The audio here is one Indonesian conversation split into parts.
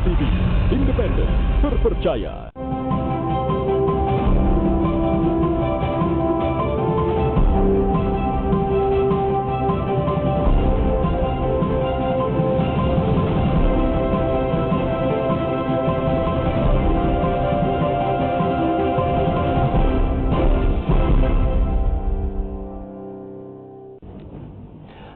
TV, independen, terpercaya.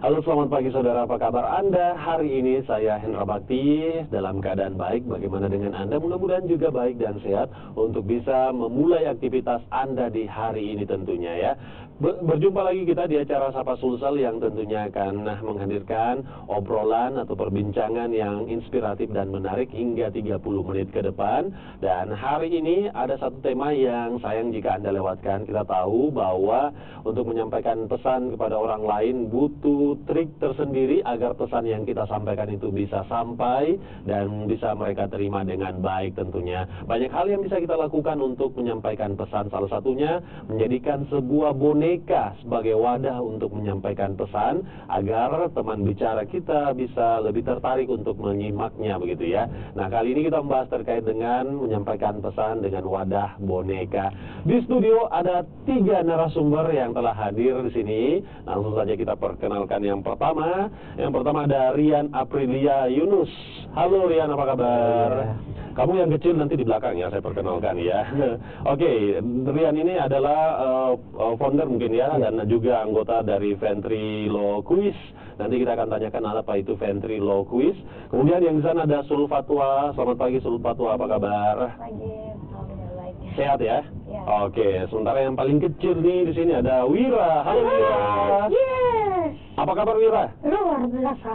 Halo, selamat pagi saudara, apa kabar Anda? Hari ini saya Hendra Bakti dalam keadaan baik. Bagaimana dengan Anda? Mudah-mudahan juga baik dan sehat untuk bisa memulai aktivitas Anda di hari ini tentunya ya. Berjumpa lagi kita di acara Sapa Sulsel yang tentunya akan menghadirkan obrolan atau perbincangan yang inspiratif dan menarik hingga 30 menit ke depan. Dan hari ini ada satu tema yang sayang jika Anda lewatkan. Kita tahu bahwa untuk menyampaikan pesan kepada orang lain butuh trik tersendiri agar pesan yang kita sampaikan itu bisa sampai dan bisa mereka terima dengan baik tentunya. Banyak hal yang bisa kita lakukan untuk menyampaikan pesan. Salah satunya menjadikan sebuah boneka sebagai wadah untuk menyampaikan pesan agar teman bicara kita bisa lebih tertarik untuk menyimaknya begitu ya. Nah, kali ini kita membahas terkait dengan menyampaikan pesan dengan wadah boneka. Di studio ada 3 narasumber yang telah hadir di sini. Langsung saja kita perkenalkan yang pertama. Yang pertama ada Rian Aprilia Yunus. Halo Rian, apa kabar? Kamu yang kecil nanti di belakang ya, saya perkenalkan ya. Oke, Rian ini adalah founder mungkin ya, dan juga anggota dari Ventrilo Quiz. Nanti kita akan tanyakan apa itu Ventrilo Quiz. Kemudian yang di sana ada Sul Fatwa. Selamat pagi Sul Fatwa, apa kabar? Pagi, alhamdulillah. Sehat ya? Ya. Oke, sementara yang paling kecil nih di sini ada Wira. Halo Wira. Yes. Apa kabar Wira? Luar biasa.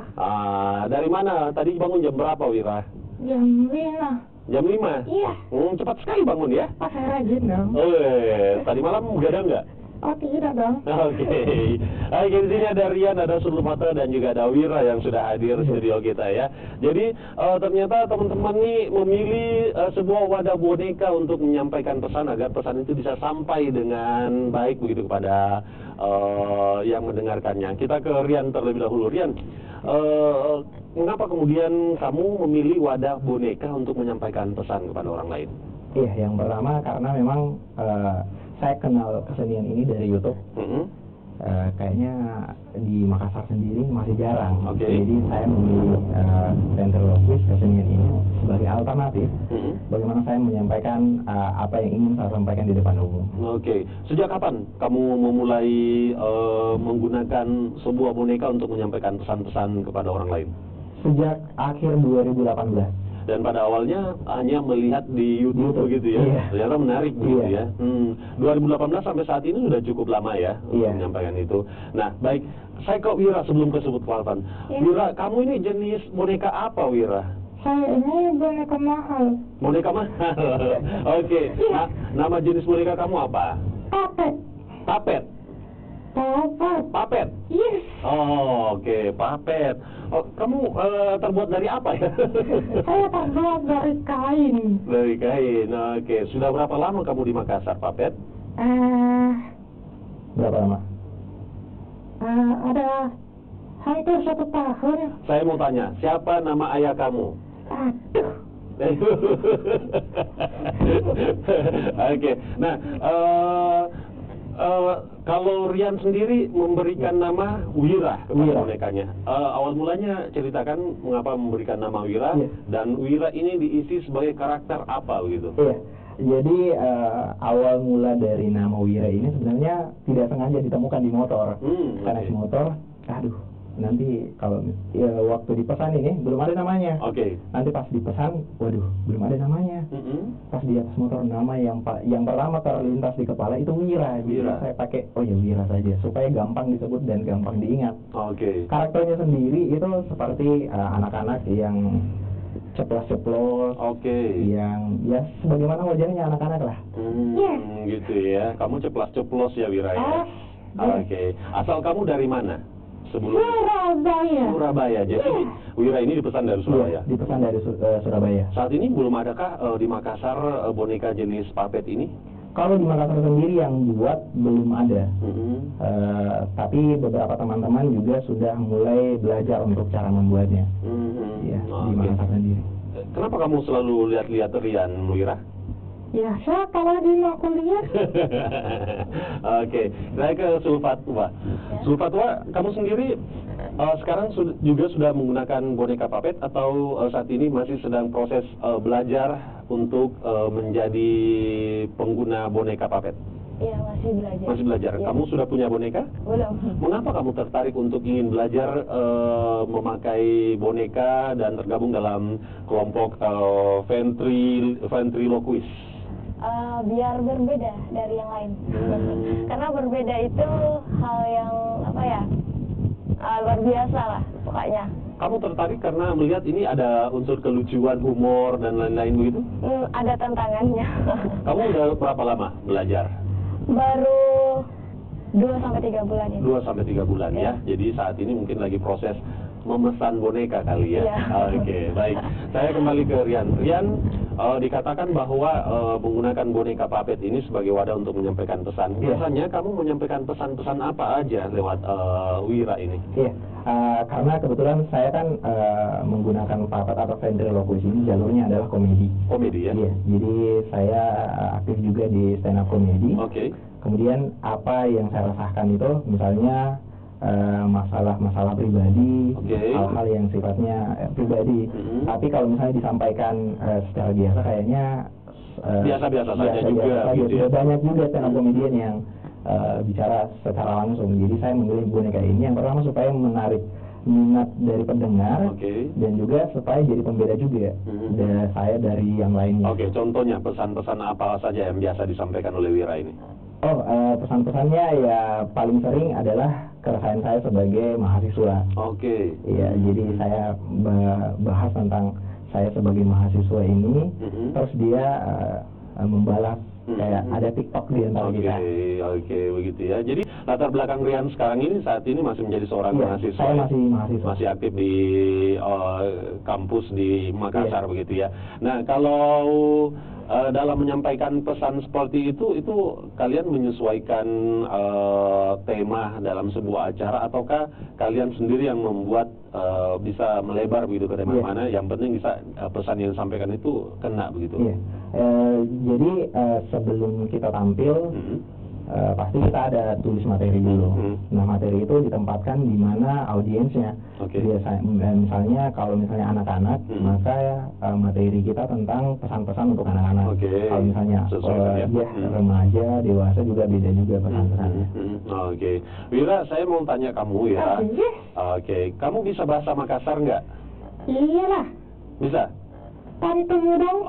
Dari mana? Tadi bangun jam berapa Wira? Jam 5. Jam 5? Iya. Cepat sekali bangun ya? Pas saya rajin dong. Tadi malam begadang nggak? Oh tidak dong. Oke. Di sini ada Rian, ada Sulfata, dan juga ada Wira yang sudah hadir di studio kita ya. Jadi ternyata teman-teman nih memilih sebuah wadah boneka untuk menyampaikan pesan agar pesan itu bisa sampai dengan baik begitu kepada yang mendengarkannya. Kita ke Rian terlebih dahulu. Rian, mengapa kemudian kamu memilih wadah boneka untuk menyampaikan pesan kepada orang lain? Iya, yang pertama karena memang saya kenal kesenian ini dari YouTube. Kayaknya di Makassar sendiri masih jarang. Jadi saya memilih Ventrilo Quiz kesenian ini sebagai alternatif. Bagaimana saya menyampaikan apa yang ingin saya sampaikan di depan umum. Sejak kapan kamu memulai menggunakan sebuah boneka untuk menyampaikan pesan-pesan kepada orang lain? Sejak akhir 2018. Dan pada awalnya hanya melihat di YouTube begitu ya. Iya. Ternyata menarik begitu ya. 2018 sampai saat ini sudah cukup lama ya untuk menyampaikan itu. Nah, baik, saya ke Wira sebelum kesebut Walvan. Wira, kamu ini jenis boneka apa Wira? Saya ini boneka mahal. Boneka mahal. Oke. Nah, nama jenis boneka kamu apa? Papet. Papet. Papet. Papet. Yes. Oke, papet. Kamu terbuat dari apa ya? Saya terbuat dari kain. Dari kain. Oke. Sudah berapa lama kamu di Makassar, Papet? Berapa lama? Ada hampir 1 tahun. Saya mau tanya, siapa nama ayah kamu? Aduh. Oke. Nah, kalau Rian sendiri memberikan nama Wira kepada bonekanya. Awal mulanya ceritakan mengapa memberikan nama Wira, dan Wira ini diisi sebagai karakter apa gitu? Iya. Jadi awal mula dari nama Wira ini sebenarnya tidak sengaja ditemukan di motor. Karena di motor, nanti kalau waktu dipesan ini belum ada namanya. Nanti pas dipesan, waduh, belum ada namanya. Pas di atas motor nama yang pertama terlintas di kepala itu Wira. Jadi saya pakai Wira saja supaya gampang disebut dan gampang diingat. Karakternya sendiri itu seperti anak-anak yang ceplos-ceplos, yang ya sebagaimana wajahnya anak-anak lah. Gitu ya. Kamu ceplos-ceplos ya Wira ya. Asal kamu dari mana? Surabaya. Jadi Wira ini dipesan dari Surabaya. Dipesan dari Surabaya. Saat ini belum adakah di Makassar boneka jenis papet ini? Kalau di Makassar sendiri yang buat belum ada. Tapi beberapa teman-teman juga sudah mulai belajar untuk cara membuatnya. Di Makassar sendiri. kenapa kamu selalu lihat-lihat Rian, Wira? Biasa kalau di mau kuliah. Oke, saya ke Sulfatwa. Sulfatwa, kamu sendiri sekarang juga sudah menggunakan boneka puppet atau saat ini masih sedang proses belajar untuk menjadi pengguna boneka puppet? Iya, masih belajar. Masih belajar. Ya. Kamu sudah punya boneka? Belum. Mengapa kamu tertarik untuk ingin belajar memakai boneka dan tergabung dalam kelompok ventriloquist? Biar berbeda dari yang lain. Karena berbeda itu hal yang apa ya, luar biasa lah pokoknya. Kamu tertarik karena melihat ini ada unsur kelucuan, humor, dan lain-lain begitu? Ada tantangannya. Kamu udah berapa lama belajar? Baru 2-3 bulan ini. 2-3 bulan ya. Jadi saat ini mungkin lagi proses memesan boneka kali ya. Iya. Oke, baik. Saya kembali ke Rian. Rian, dikatakan bahwa menggunakan boneka puppet ini sebagai wadah untuk menyampaikan pesan. Biasanya kamu menyampaikan pesan-pesan apa aja lewat Wira ini? Iya, karena kebetulan saya kan menggunakan puppet atau ventriloquist ini jalurnya adalah komedi. Komedi ya? Iya, jadi saya aktif juga di stand up komedi. Oke. Kemudian apa yang saya rasakan itu misalnya masalah-masalah pribadi, hal-hal yang sifatnya pribadi. Tapi kalau misalnya disampaikan secara biasa kayaknya biasa-biasa saja juga. Gitu ya? Banyak juga stand up comedian yang bicara secara langsung. Jadi saya memilih boneka ini yang pertama supaya menarik minat dari pendengar, dan juga supaya jadi pembeda juga saya dari yang lainnya. Oke, contohnya pesan-pesan apa saja yang biasa disampaikan oleh Wira ini? Pesan-pesannya ya paling sering adalah keresahan saya sebagai mahasiswa. Oke. Iya, jadi saya bahas tentang saya sebagai mahasiswa ini, terus dia membalas kayak ada TikTok di antara kita. Oke, begitu ya. Jadi latar belakang Rian sekarang ini saat ini masih menjadi seorang mahasiswa. Saya masih mahasiswa. Masih aktif di kampus di Makassar begitu ya. Nah, kalau dalam menyampaikan pesan seperti itu kalian menyesuaikan tema dalam sebuah acara ataukah kalian sendiri yang membuat bisa melebar begitu ke tema mana? Yang penting bisa pesan yang disampaikan itu kena begitu. Iya. Jadi sebelum kita tampil pasti kita ada tulis materi dulu. Nah, materi itu ditempatkan di mana audiensnya. Biasanya misalnya kalau misalnya anak-anak, maka materi kita tentang pesan-pesan untuk anak-anak. Kalau misalnya remaja, dewasa juga beda juga pesan-pesannya. Oke. Wira, saya mau tanya kamu ya. Oke, kamu bisa bahasa Makassar nggak? Iyalah. Bisa? Tadi temu dong.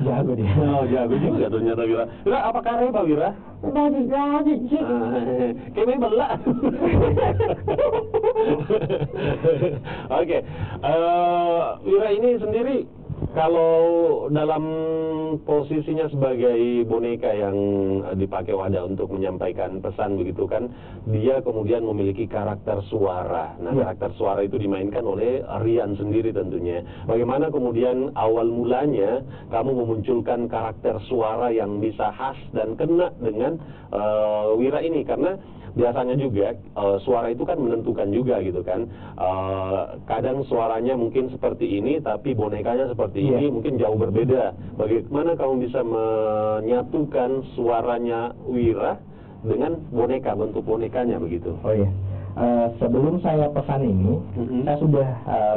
Jago dia. Jago juga ternyata Wira. Wira, apa kareba Wira? Gaji. Kayaknya belak. Oke. Wira ini sendiri kalau dalam posisinya sebagai boneka yang dipakai wadah untuk menyampaikan pesan begitu kan, dia kemudian memiliki karakter suara. Nah, karakter suara itu dimainkan oleh Rian sendiri tentunya. Bagaimana kemudian awal mulanya kamu memunculkan karakter suara yang bisa khas dan kena dengan Wira ini? Karena biasanya juga suara itu kan menentukan juga gitu kan. Kadang suaranya mungkin seperti ini tapi bonekanya seperti ini, mungkin jauh berbeda. Bagaimana kamu bisa menyatukan suaranya Wira dengan boneka, bentuk bonekanya begitu? Oh iya. Sebelum saya pesan ini, saya sudah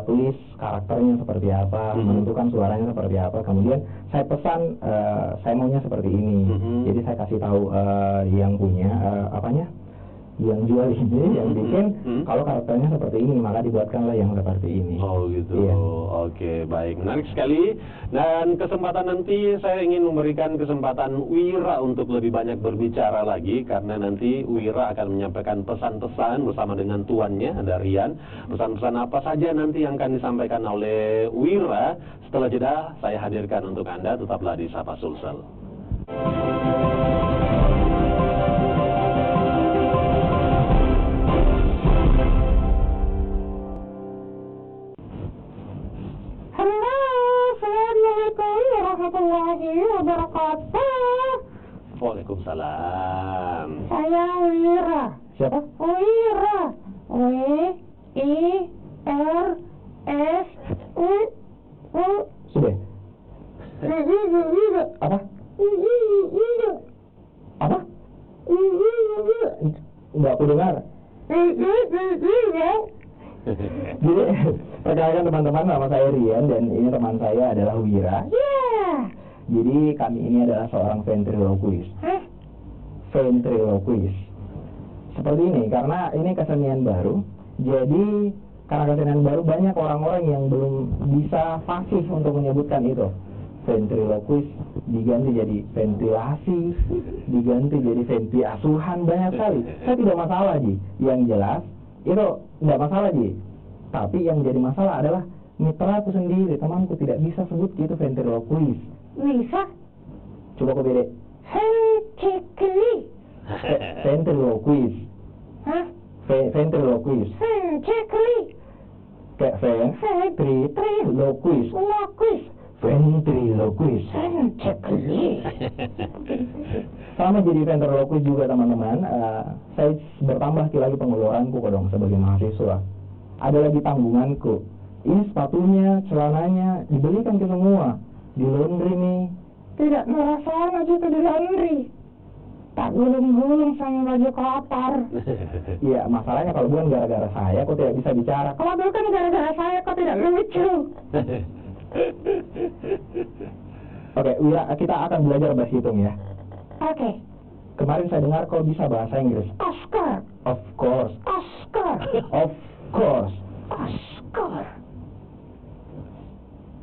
tulis karakternya seperti apa, menentukan suaranya seperti apa. Kemudian saya pesan, saya maunya seperti ini. Jadi saya kasih tahu yang punya yang jual ini, yang bikin, kalau karakternya seperti ini, maka dibuatkanlah yang seperti ini. Oh gitu. Oke, baik, menarik sekali. Dan kesempatan nanti saya ingin memberikan kesempatan Wira untuk lebih banyak berbicara lagi, karena nanti Wira akan menyampaikan pesan-pesan bersama dengan tuannya, ada Rian. Pesan-pesan apa saja nanti yang akan disampaikan oleh Wira? Setelah jeda saya hadirkan untuk Anda, tetaplah di Sapa Sulsel. Warahmatullahi wabarakatuh. Waalaikumsalam. Saya Wira. Siapa? Wira. W-I-R-S-U. Sudah. Apa? Apa? Nggak aku dengar. Jadi, perkenalkan teman-teman, nama saya Rian dan ini teman saya adalah Wira. Jadi kami ini adalah seorang ventriloquist. Ventriloquist. Seperti ini, karena ini kesenian baru. Jadi karena kesenian baru banyak orang-orang yang belum bisa fasih untuk menyebutkan itu. Ventriloquist diganti jadi ventilasi, diganti jadi venti asuhan, banyak sekali. Saya tidak masalah Ji, yang jelas itu tidak masalah Ji. Tapi yang jadi masalah adalah mitra aku sendiri, temanku tidak bisa sebut gitu ventriloquist. Bisa? Coba kau beda. Cekli. Ventriloquist. Hah? Ventriloquist. Cekli. Kayak ventriloquist. Loquist. Ventriloquist. Cekli. Selama jadi ventriloquist juga teman-teman, saya bertambah lagi pengeluaranku kok dong sebagai mahasiswa. Ada lagi tanggunganku. Ini sepatunya, celananya dibelikan ke semua. Di laundry nih. Tidak merasakan aja itu di laundry. Tak gulung-gulung sama baju kotor. Iya, masalahnya kalau bukan gara-gara saya, kok tidak bisa bicara. Kalau bukan gara-gara saya, kok tidak lucu. Oke, Wira, kita akan belajar bahasa hitung ya. Oke. Kemarin saya dengar kau bisa bahasa Inggris. Oscar. Of course. Oscar. Of course. Oscar.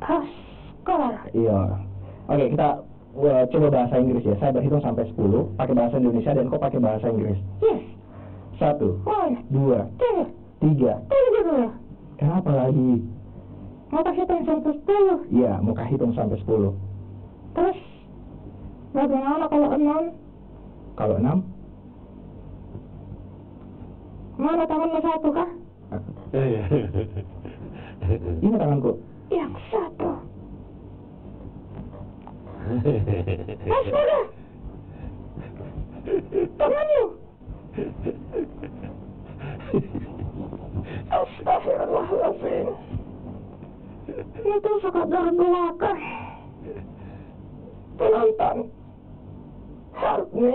Oscar. Iya. Oke, kita coba bahasa Inggris ya. Saya berhitung sampai 10, pakai bahasa Indonesia dan kau pakai bahasa Inggris. Yes. 1, 2, 3. Tunggu dulu. Kenapa lagi? Mau kasih hitung sampai 10. Iya, muka hitung sampai 10. Terus, bagaimana kalau 6? Kalau 6? Mana tanganmu 1 kah? Ini tanganku. Yang 1. Astaga! Tanganmu! Astagfirullahaladzim. Itu sekadar belakang. Penonton, help me.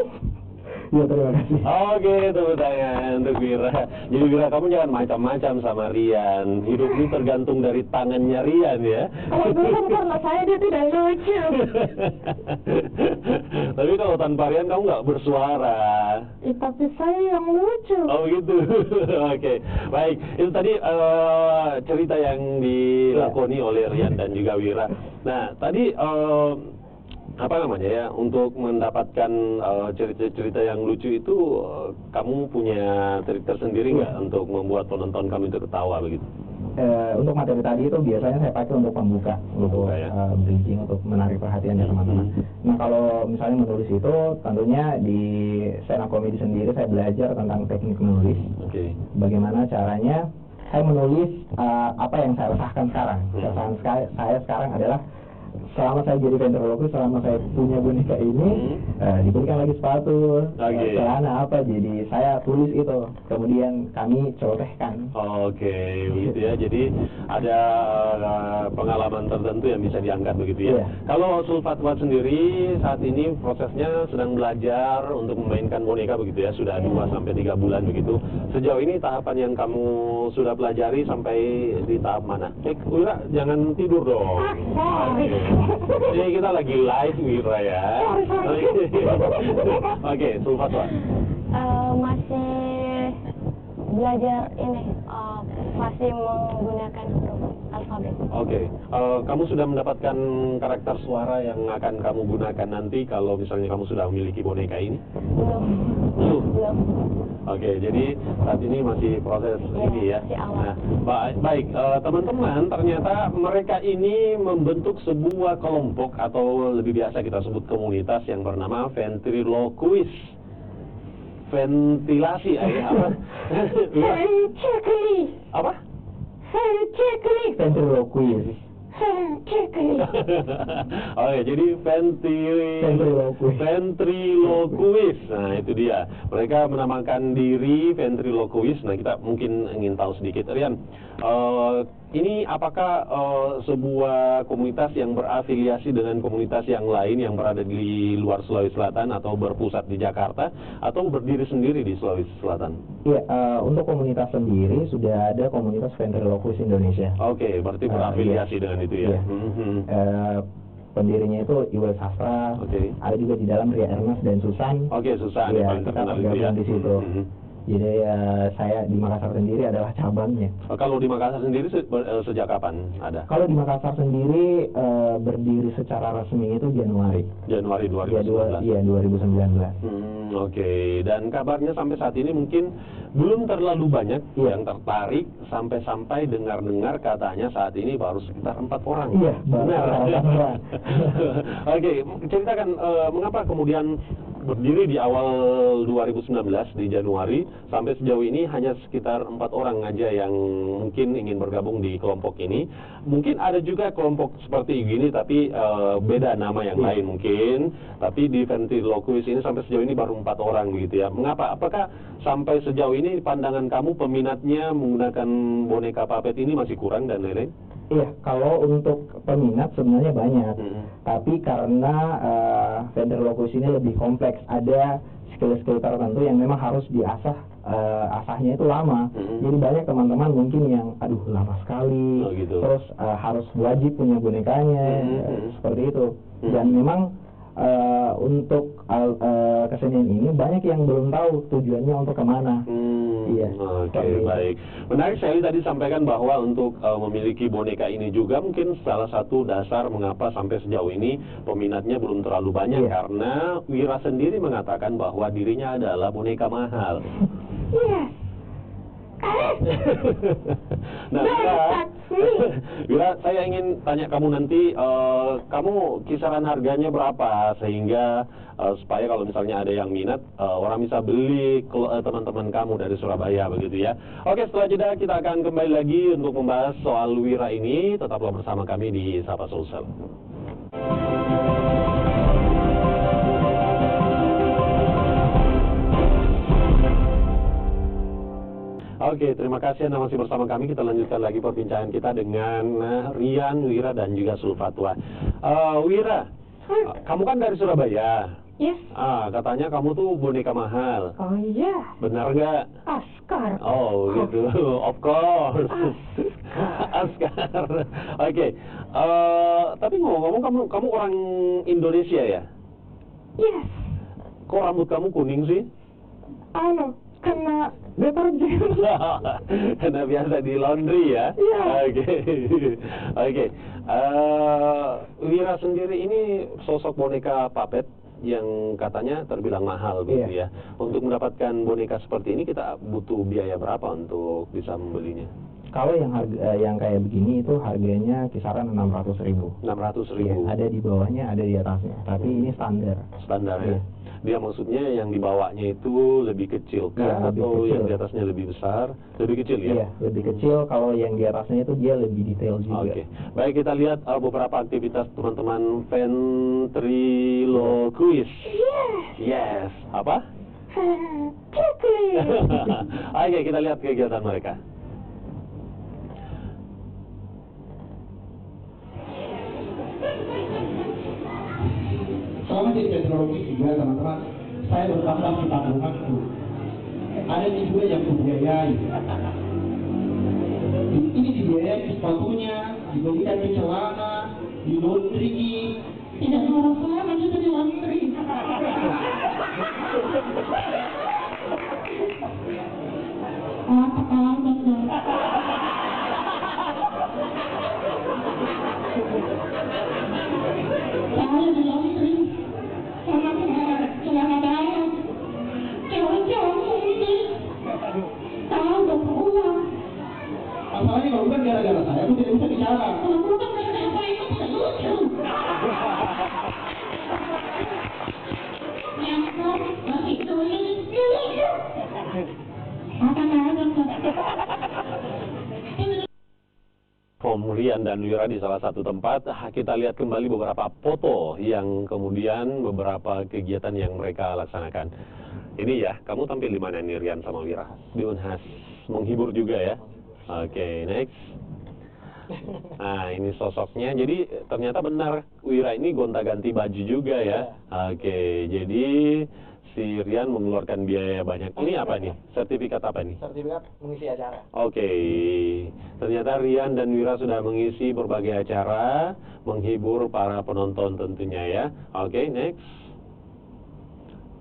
Ya, terima kasih. Oke, tepuk tangan untuk Wira. Jadi Wira, kamu jangan macam-macam sama Rian. Hidup ini tergantung dari tangannya Rian ya. Kalau bukan karena saya, dia tidak lucu. Tapi kalau tanpa Rian kamu nggak bersuara. Tapi saya yang lucu. Oh gitu. Oke, baik. Itu tadi cerita yang dilakoni oleh Rian dan juga Wira. Nah, tadi apa namanya ya, untuk mendapatkan cerita-cerita yang lucu itu kamu punya trik tersendiri nggak untuk membuat penonton kamu itu ketawa begitu? Untuk materi tadi itu biasanya saya pakai untuk pembuka, untuk bridging, untuk menarik perhatian ya teman-teman. Nah, kalau misalnya menulis itu tentunya di stand up comedy sendiri saya belajar tentang teknik menulis. Bagaimana caranya saya menulis apa yang saya rasakan sekarang. Keresahan saya sekarang adalah selama saya jadi ventriloquist, selama saya punya boneka ini, diberikan lagi sepatu, celana apa, jadi saya tulis itu, kemudian kami celotehkan. Oke, begitu ya. Jadi ada pengalaman tertentu yang bisa diangkat begitu ya. Kalau Sulfatwat sendiri saat ini prosesnya sedang belajar untuk memainkan boneka begitu ya, sudah 2-3 bulan begitu. Sejauh ini tahapan yang kamu sudah pelajari sampai di tahap mana? Wira, jangan tidur dong. Ini kita lagi live Wira ya. Oke, Sulfatwat. Masih belajar ini, masih menggunakan huruf alfabet. Oke, kamu sudah mendapatkan karakter suara yang akan kamu gunakan nanti kalau misalnya kamu sudah memiliki boneka ini? Belum. Oke, jadi saat ini masih proses ini ya. Nah, baik, teman-teman, ternyata mereka ini membentuk sebuah kelompok atau lebih biasa kita sebut komunitas yang bernama ventriloquist. Ventilasi apa? Cekli. Apa? Cekli. Ventriloquist. Cekli. Oke, jadi ventriloquist. Nah, itu dia. Mereka menamakan diri ventriloquist. Nah, kita mungkin ingin tahu sedikit, Rian. ini apakah sebuah komunitas yang berafiliasi dengan komunitas yang lain yang berada di luar Sulawesi Selatan atau berpusat di Jakarta atau berdiri sendiri di Sulawesi Selatan? Iya, untuk komunitas sendiri sudah ada komunitas ventriloquist Indonesia. Oke, berarti berafiliasi dengan itu ya? Iya. Pendirinya itu Iwel Sastra, ada juga di dalam Ria Ernest dan Susan. Oke, Susan, ya, paling kita terkenal itu ya? tergabung di situ. Jadi saya di Makassar sendiri adalah cabangnya. Kalau di Makassar sendiri sejak kapan ada? Kalau di Makassar sendiri berdiri secara resmi itu Januari 2019. Iya, 2019. Oke. Dan kabarnya sampai saat ini mungkin belum terlalu banyak yang tertarik, sampai-sampai dengar-dengar katanya saat ini baru sekitar 4 orang. Iya, benar. 4 orang. Oke, ceritakan mengapa kemudian berdiri di awal 2019 di Januari sampai sejauh ini hanya sekitar 4 orang aja yang mungkin ingin bergabung di kelompok ini. Mungkin ada juga kelompok seperti ini tapi beda nama yang lain mungkin. Tapi di ventriloquist ini sampai sejauh ini baru 4 orang begitu ya. Mengapa? Apakah sampai sejauh ini pandangan kamu peminatnya menggunakan boneka puppet ini masih kurang dan lain-lain? Iya, kalau untuk peminat sebenarnya banyak, tapi karena ventriloquist ini lebih kompleks, ada skill-skill tertentu yang memang harus diasah, asahnya itu lama. Jadi banyak teman-teman mungkin yang, aduh lama sekali, terus harus wajib punya bonekanya, seperti itu. Dan memang untuk kesenian ini banyak yang belum tahu tujuannya untuk kemana. Iya. Oke, baik. Menarik sekali tadi sampaikan bahwa untuk memiliki boneka ini juga mungkin salah satu dasar mengapa sampai sejauh ini peminatnya belum terlalu banyak karena Wira sendiri mengatakan bahwa dirinya adalah boneka mahal. Iya. Nah, Wira, saya ingin tanya kamu nanti, kamu kisaran harganya berapa sehingga supaya kalau misalnya ada yang minat, orang bisa beli teman-teman kamu dari Surabaya begitu ya. Oke, setelah jeda kita akan kembali lagi untuk membahas soal Wira ini. Tetaplah bersama kami di Sapa Sulsel. Oke, terima kasih Anda masih bersama kami. Kita lanjutkan lagi perbincangan kita dengan Rian, Wira, dan juga Sulfatwa. Wira, kamu kan dari Surabaya. Yes. Katanya kamu tuh boneka mahal. Oh iya. Benar nggak? Askar. Oh gitu, of course. Askar. Oke. Tapi ngomong-ngomong, kamu orang Indonesia ya? Yes. Kok rambut kamu kuning sih? Kena deterjen. Karena biasa di laundry ya? Iya. Oke. Wira sendiri ini sosok boneka puppet yang katanya terbilang mahal begitu ya. Untuk mendapatkan boneka seperti ini kita butuh biaya berapa untuk bisa membelinya? Kalau yang kayak begini itu harganya kisaran 600.000. 600.000. Ya, ada di bawahnya, ada di atasnya. Tapi ini standar. Standar ya. Dia maksudnya yang di bawahnya itu lebih kecil kah atau kecil. Yang di atasnya lebih besar? Lebih kecil ya? Iya, lebih kecil. Kalau yang di atasnya itu dia lebih detail juga. Oke. Baik, kita lihat beberapa aktivitas teman-teman ventriloquist. Yes. Apa? Oke, kita lihat kegiatan mereka. Selama jadi ventriloquist juga teman-teman, saya bertambah ketanggunganku. Ada juga yang dibiayai. Ini dibiayai sepatunya, dibelikan ke celana, di laundry. Tidak orang selama juga di laundry. Saya di laundry. Celana dalam, cewek-cewek ini, tahu dong uang. Masalahnya kalau bukan gara-gara saya, aku tidak bisa bicara. Kalau bukan gara-gara saya, itu tidak lucu. Yang kau masih tulis, akan ada. Rian dan Wira di salah satu tempat. Kita lihat kembali beberapa foto yang kemudian beberapa kegiatan yang mereka laksanakan. Ini ya, kamu tampil di mana nih Rian sama Wira? Di Unhas. Menghibur juga ya? Oke, next. Nah, ini sosoknya. Jadi ternyata benar Wira ini gonta-ganti baju juga ya. Oke, jadi si Rian mengeluarkan biaya banyak. Ini apa nih? Sertifikat apa nih? Sertifikat mengisi acara. Oke, ternyata Rian dan Wira sudah mengisi berbagai acara, menghibur para penonton tentunya ya. Oke, next.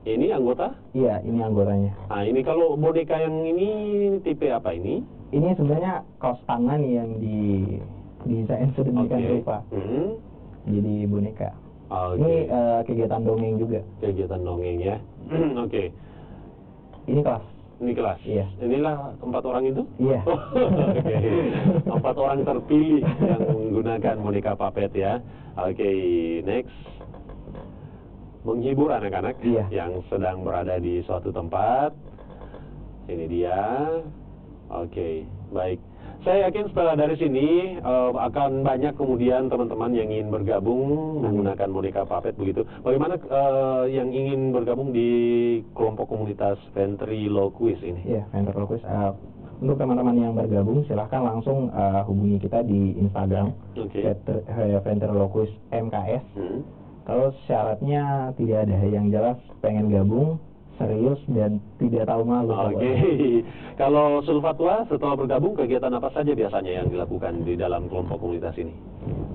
Ini anggota? Iya, ini anggotanya. Nah, ini kalau boneka yang ini tipe apa ini? Ini sebenarnya kaos tangan yang desain sedemikian rupa. Jadi boneka. Ini kegiatan dongeng juga. Kegiatan dongeng ya. Oke. Ini kelas. Ini kelas. Iya. Inilah 4 orang itu? Iya. Oke. 4 orang terpilih yang menggunakan boneka puppet ya. Oke, next. Menghibur anak-anak yang sedang berada di suatu tempat. Ini dia. Oke, baik. Saya yakin setelah dari sini akan banyak kemudian teman-teman yang ingin bergabung menggunakan boneka puppet begitu. Bagaimana yang ingin bergabung di kelompok komunitas ventriloquist ini? Iya, ventriloquist. Untuk teman-teman yang bergabung silahkan langsung hubungi kita di Instagram ventriloquist MKS. Kalau syaratnya tidak ada, yang jelas pengen gabung, serius dan tidak tahu malu. Oke. Kalau Sulfatwa setelah bergabung kegiatan apa saja biasanya yang dilakukan di dalam kelompok komunitas ini?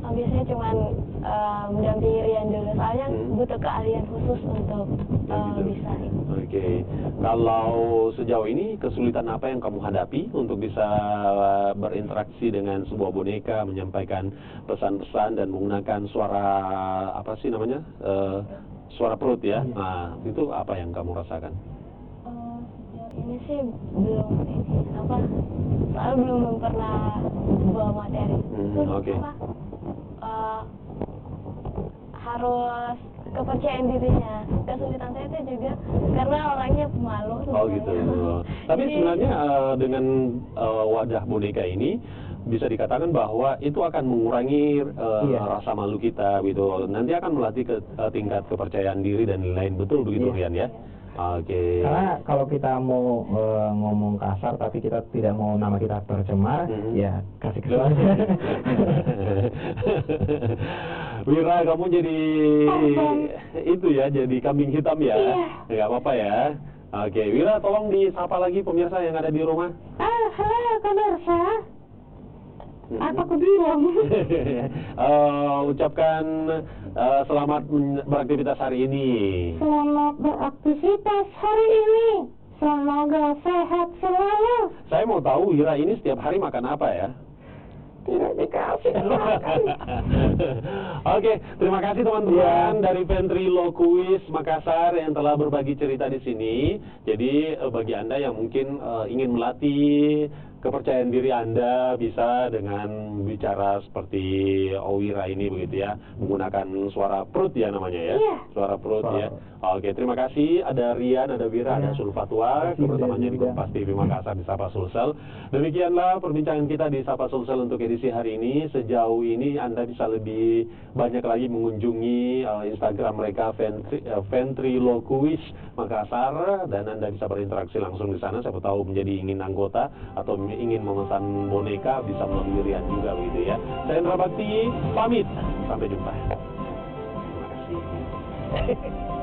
Biasanya cuma mendampingi Rian dulu, soalnya butuh keahlian khusus untuk bisa ini. Oke. Kalau sejauh ini kesulitan apa yang kamu hadapi untuk bisa berinteraksi dengan sebuah boneka, menyampaikan pesan-pesan dan menggunakan suara apa sih namanya? Suara perut ya. Nah, itu apa yang kamu rasakan? Ini sih belum soalnya belum pernah bawa materi. Oke. Harus kepercayaan dirinya. Kesulitan saya itu juga karena orangnya pemalu. Oh gitu. Tapi sebenarnya dengan wadah boneka ini bisa dikatakan bahwa itu akan mengurangi rasa malu kita gitu. Nanti akan melatih tingkat kepercayaan diri dan lain-lain, betul begitu Rian ya? Oke. Karena kalau kita mau ngomong kasar tapi kita tidak mau nama kita tercemar, ya kasih kesalahan. Wira, kamu jadi itu ya, jadi kambing hitam ya? Nggak apa-apa ya. Oke, Wira tolong disapa lagi pemirsa yang ada di rumah. Halo pemirsa. Apa aku bilang? Ucapkan selamat beraktivitas hari ini. Selamat beraktivitas hari ini. Semoga sehat selalu. Saya mau tahu Wira ini setiap hari makan apa ya? Tidak dikasih makan. Oke, terima kasih teman-teman dari Ventriloquist Makassar yang telah berbagi cerita di sini. Jadi bagi Anda yang mungkin ingin melatih kepercayaan diri Anda bisa dengan bicara seperti Wira ini begitu ya, menggunakan suara perut ya namanya ya, suara perut ya. Oke, terima kasih. Ada Rian, ada Wira, ada Sulfatwa kebersamaannya di Kompas TV Makassar di Sapa Sulsel. Demikianlah perbincangan kita di Sapa Sulsel untuk edisi hari ini. Sejauh ini Anda bisa lebih banyak lagi mengunjungi Instagram mereka Ventriloquist Makassar dan Anda bisa berinteraksi langsung di sana. Siapa tahu menjadi ingin anggota atau ingin memesan boneka bisa melalui Rian juga begitu ya. Saya Indra Bakti pamit, sampai jumpa. Terima kasih.